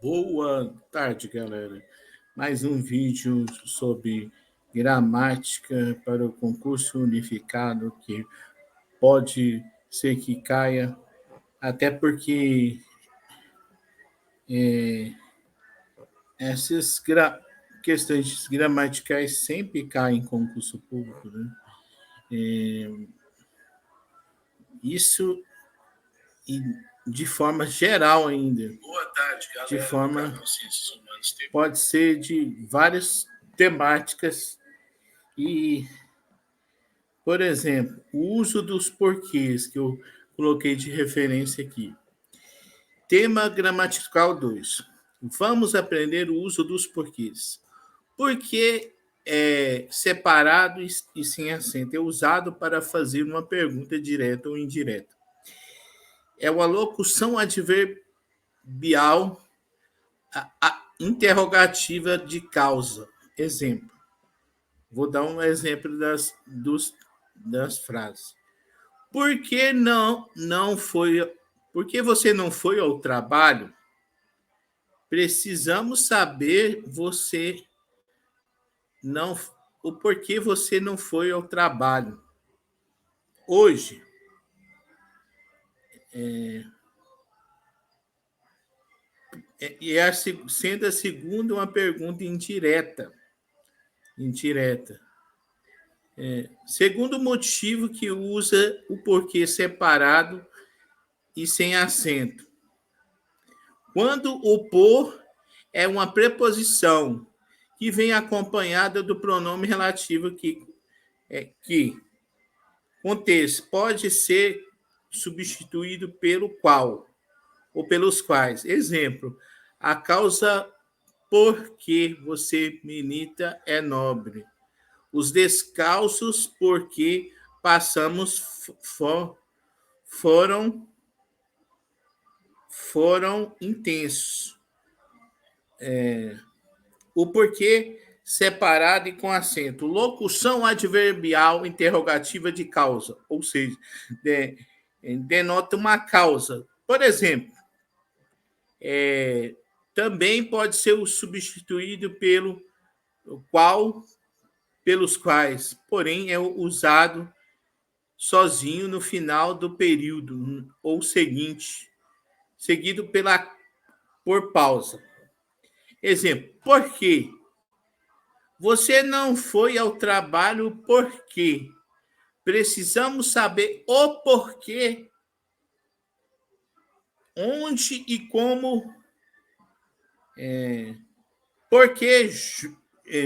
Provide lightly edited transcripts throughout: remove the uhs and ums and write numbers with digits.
Boa tarde, galera. Mais um vídeo sobre gramática para o concurso unificado que pode ser que caia, até porque essas questões gramaticais sempre caem em concurso público, né? Isso e de forma geral ainda. Boa tarde, galera. De forma pode ser de várias temáticas e, por exemplo, o uso dos porquês que eu coloquei de referência aqui. Tema gramatical 2. Vamos aprender o uso dos porquês. Porquê é separado e sem acento é usado para fazer uma pergunta direta ou indireta. É uma locução adverbial interrogativa de causa. Exemplo. Vou dar um exemplo das frases. Por que não foi? Por que você não foi ao trabalho? Precisamos saber o porquê você não foi ao trabalho hoje. Sendo a segunda uma pergunta indireta. Segundo motivo que usa o porquê separado e sem acento. Quando o por é uma preposição que vem acompanhada do pronome relativo que contexto pode ser substituído pelo qual ou pelos quais. Exemplo, a causa por que você milita é nobre. Os descalços porque passamos foram intensos. O porquê separado e com acento. Locução adverbial interrogativa de causa, ou seja, denota uma causa. Por exemplo, também pode ser substituído pelo qual, pelos quais, porém é usado sozinho no final do período ou seguinte, seguido por pausa. Exemplo, por quê? Você não foi ao trabalho por quê? Precisamos saber o porquê, onde e como, porque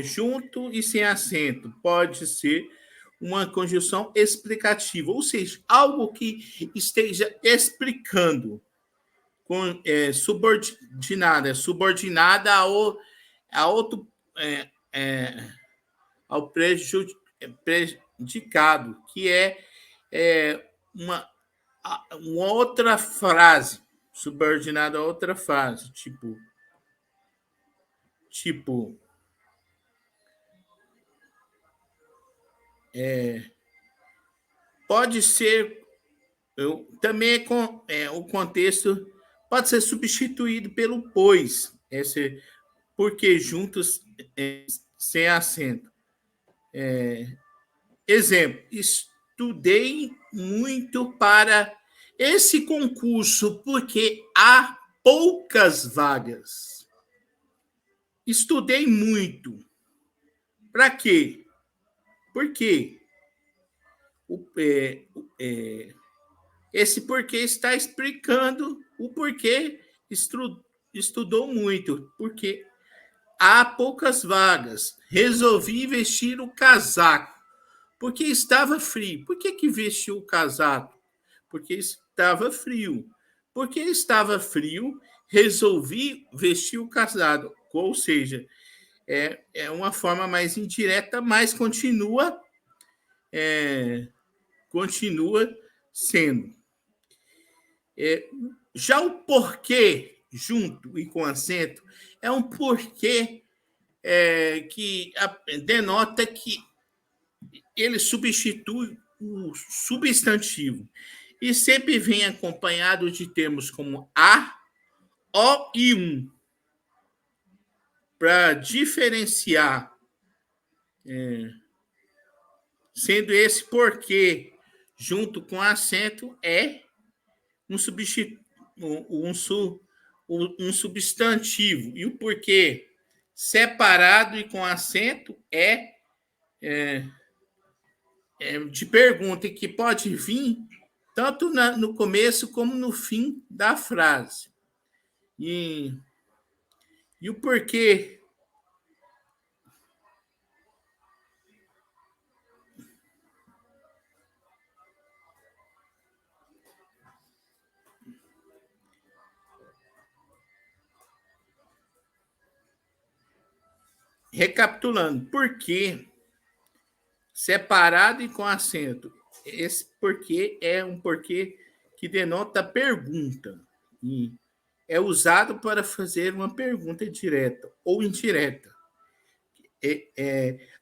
junto e sem acento pode ser uma conjunção explicativa, ou seja, algo que esteja explicando, subordinada a outro, ao prejudicado, que é uma outra frase, subordinada a outra frase, tipo pode ser também o contexto pode ser substituído pelo pois, porque juntos sem acento. Exemplo, estudei muito para esse concurso porque há poucas vagas. Estudei muito. Para quê? Por quê? Esse porquê está explicando o porquê estudou muito. Porque há poucas vagas. Resolvi vestir o casaco porque estava frio. Por que vestiu o casaco? Porque estava frio. Porque estava frio, resolvi vestir o casaco. Ou seja, é uma forma mais indireta, mas continua sendo. Já o porquê, junto e com acento, é um porquê que denota que ele substitui o substantivo e sempre vem acompanhado de termos como a, o e um. para diferenciar, sendo esse porquê junto com acento é um, um substantivo, e o porquê separado e com acento é de pergunta, que pode vir tanto no começo como no fim da frase. E o porquê. Recapitulando, porquê separado e com acento. Esse porquê é um porquê que denota pergunta e é usado para fazer uma pergunta direta ou indireta.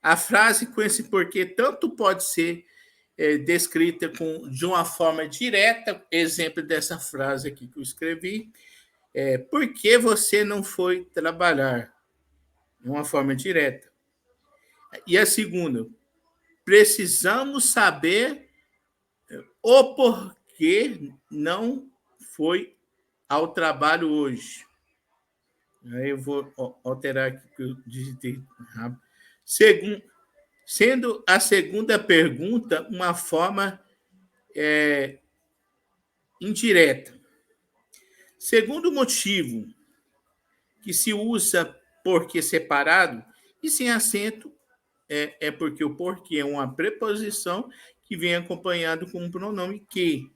A frase com esse porquê tanto pode ser descrita de uma forma direta, exemplo dessa frase aqui que eu escrevi, por que você não foi trabalhar? De uma forma direta. E a segunda, precisamos saber o porquê não foi ao trabalho hoje. Aí eu vou alterar aqui que eu digitei rápido. Sendo a segunda pergunta uma forma indireta. Segundo motivo que se usa porquê separado e sem acento é porque o porquê é uma preposição que vem acompanhado com um pronome que.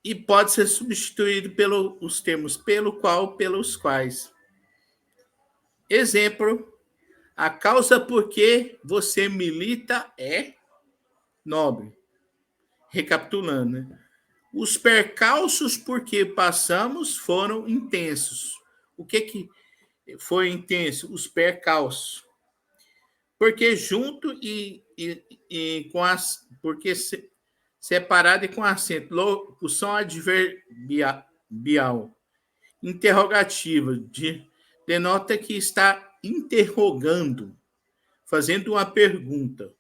E pode ser substituído pelos termos pelo qual, pelos quais. Exemplo, a causa por que você milita é nobre. Recapitulando, né? Os percalços por que passamos foram intensos. O que foi intenso? Os percalços. Porque junto e com as. Porque separado e com acento. Locução adverbial. Interrogativa. Denota que está interrogando, fazendo uma pergunta.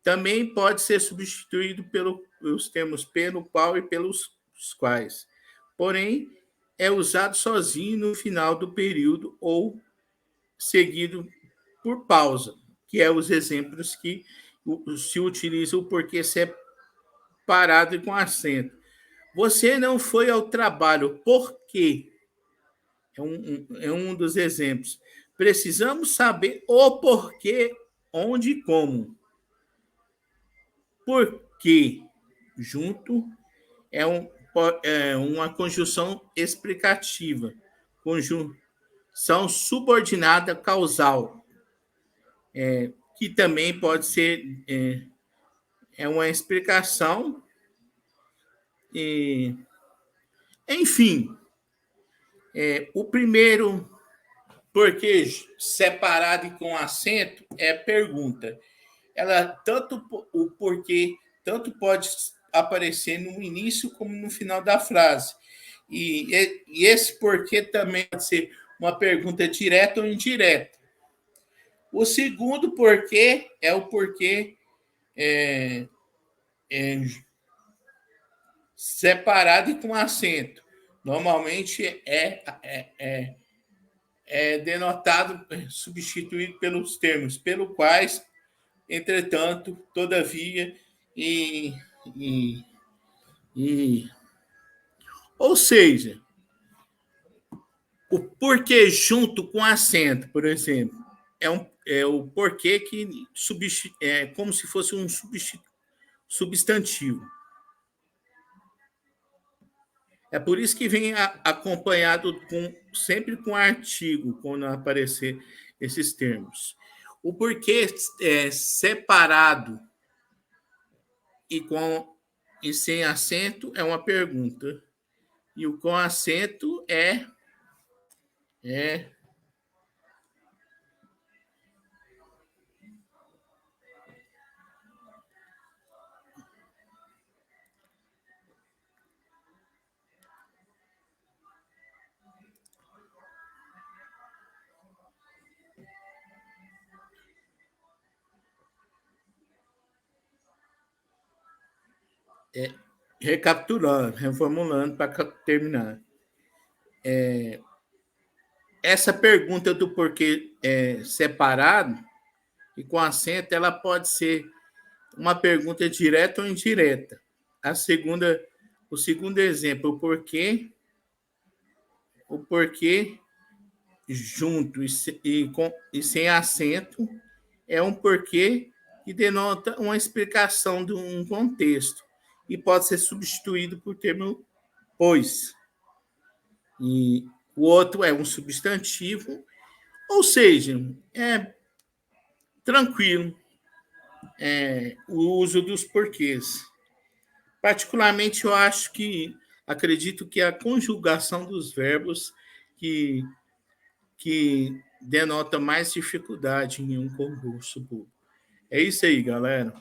Também pode ser substituído pelos termos pelo qual e pelos quais. Porém, é usado sozinho no final do período ou seguido por pausa, que é os exemplos que se utiliza o porquê separado e com acento. Você não foi ao trabalho, por quê? É um dos exemplos. Precisamos saber o porquê, onde e como. Porque junto é uma conjunção explicativa, conjunção subordinada causal, que também pode ser uma explicação. Enfim, o primeiro porque separado e com acento é pergunta. Ela tanto o porquê tanto pode aparecer no início como no final da frase. E esse porquê também pode ser uma pergunta direta ou indireta. O segundo porquê é o porquê separado e com acento. Normalmente é denotado, substituído pelos termos pelo quais, entretanto, todavia e, e, e ou seja, o porquê junto com acento, por exemplo, é o porquê que é como se fosse um substantivo. É por isso que vem acompanhado sempre com artigo, quando aparecer esses termos. O porquê separado e sem acento é uma pergunta. E o com acento é Recapitulando, reformulando para terminar. Essa pergunta do porquê separado e com acento, ela pode ser uma pergunta direta ou indireta. O segundo exemplo, o porquê junto e sem acento é um porquê que denota uma explicação de um contexto e pode ser substituído por termo pois. E o outro é um substantivo, ou seja, é tranquilo o uso dos porquês. Particularmente, acredito que a conjugação dos verbos que, que denota mais dificuldade em um concurso público. É isso aí, galera.